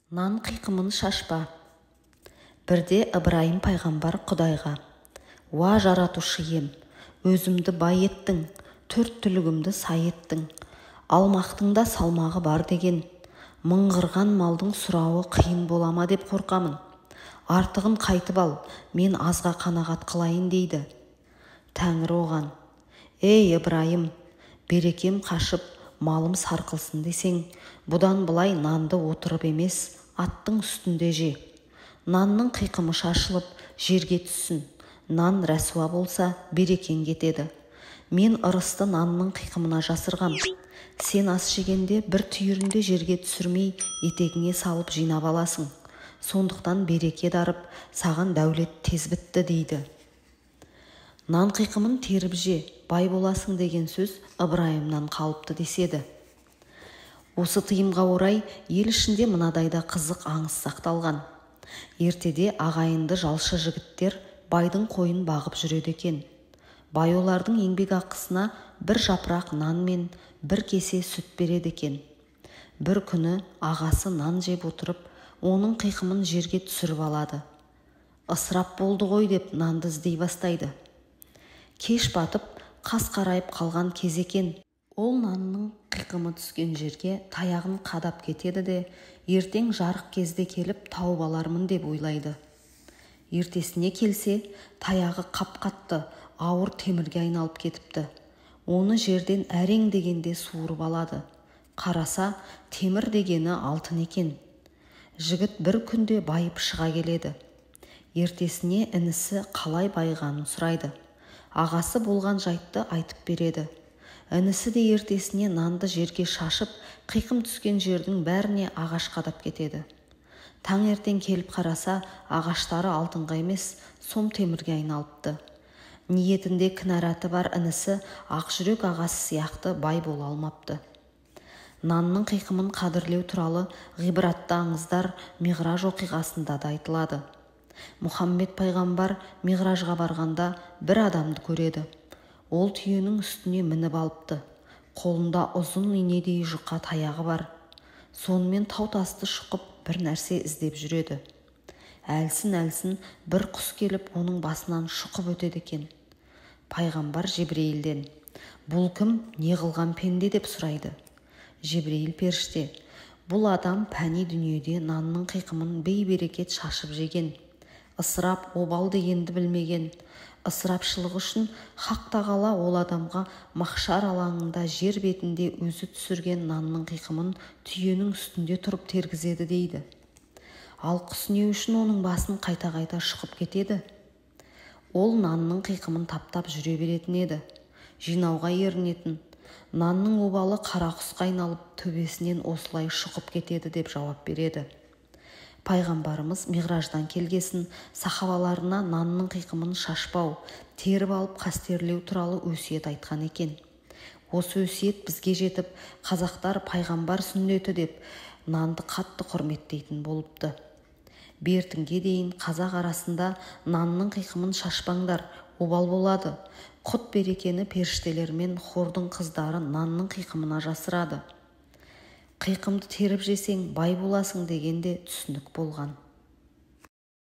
Нан қиқымын шашпа. Бірде Ыбырайым пайғамбар Құдайға: «Уа жаратушы ем, өзімді бай еттің, төрт түлігімді сай еттің, алмақтың да салмағы бар деген, мыңғырған малдың сұрауы қиын болама деп қорқамын. Артығын қайтып ал, мен азға қанағат қылайын» дейді. Тәңір оған: «Ей Ыбырайым, берекем қашып, малым сарқылсын десең, бұдан былай нанды отырып емес, аттың үстінде же. Нанның қиқымы шашылып, жерге түссін. Нан рәсуа болса, берекең кетеді. Мен ырысты нанның қиқымына жасырғам. Сен ас жегенде бір түйірінде жерге түсірмей, етегіңе салып жинап аласың. Сондықтан береке дарып, саған дәулет тез бітті» дейді. Нан қиқымын теріп же, бай боласың деген сөз Ыбырайымнан қалыпты деседі. Осы тыйымға орай ел ішінде мынадайда қызық аңыз сақталған. Ертеде ағайынды жалшы жігіттер байдың қойын бағып жүреді екен. Бай олардың еңбек ақысына бір жапырақ нан мен бір кесе сүт береді екен. Бір күні ағасы нан жеп отырып, оның қиқымын жерге түсіріп алады. Ысырап болды ғой деп нанды іздей бастайды. Кеш батып, қас қарайып қалған кез екен. Ол нанның қиқымы түскен жерге таяғын қадап кетеді де, ертең жарық кезде келіп тауып алармын деп ойлайды. Ертесіне келсе, таяғы қап-қатты, ауыр темірге айналып кетіпті. Оны жерден әрең дегенде суырып алады. Қараса, темір дегені алтын екен. Жігіт бір күнде байып шыға келеді. Ертесіне інісі қалай байығанын сұрайды. Ағасы болған жайтты айтып береді. Інісі де ертесіне нанды жерге шашып, қиқым түскен жердің бәріне ағаш қадап кетеді. Таңертең келіп қараса, ағаштары алтынға емес, сом темірге айналыпты. Ниетінде кінәраты бар інісі ақжүрек ағасы сияқты бай бола алмапты. Нанның қиқымын қадірлеу туралы ғибратты аңыздар Миғраж оқиғасында да айтылады. Мұхаммед пайғамбар Миғражға барғанда бір адамды көреді. Ол түйенің үстіне мініп алыпты. Қолында ұзын инедей жұқа таяғы бар. Сонымен тау-тасты шұқып бір нәрсе іздеп жүреді. Әлсін-әлсін бір құс келіп оның басынан шұқып өтеді екен. Пайғамбар Жебірейілден: «Бұл кім, не қылған пенде?» деп сұрайды. Жебірейіл періште: «Бұл адам пәни дүниеде нанның қиқымын бей-берекет шашып жеген. Ысырап, обал дегенді білмеген. Ысырапшылық үшін Хақ тағала ол адамға махшар алаңында жер бетінде өзі түсірген нанның қиқымын түйенің үстінде тұрып тергізеді» дейді. Ал құс не үшін оның басын қайта-қайта шұқып кетеді? Ол нанның қиқымын таптап жүре беретін еді. Жинауға ерінетін. Нанның обалы қара құсқа айналып, төбесінен осылай шұқып кетеді деп жауап береді. Пайғамбарымыз Миғраждан келгесін сахабаларына нанның қиқымын шашпау, теріп алып қастерлеу туралы өсиет айтқан екен. Осы өсиет бізге жетіп, қазақтар пайғамбар сүннеті деп нанды қатты құрметтейтін болыпты. Бертінге дейін қазақ арасында нанның қиқымын шашпаңдар, обал болады. Құт берекені періштелер мен хордың қыздары нанның қиқымына жасырады. Қиқымды теріп жесең бай боласың дегенде түсінік болған.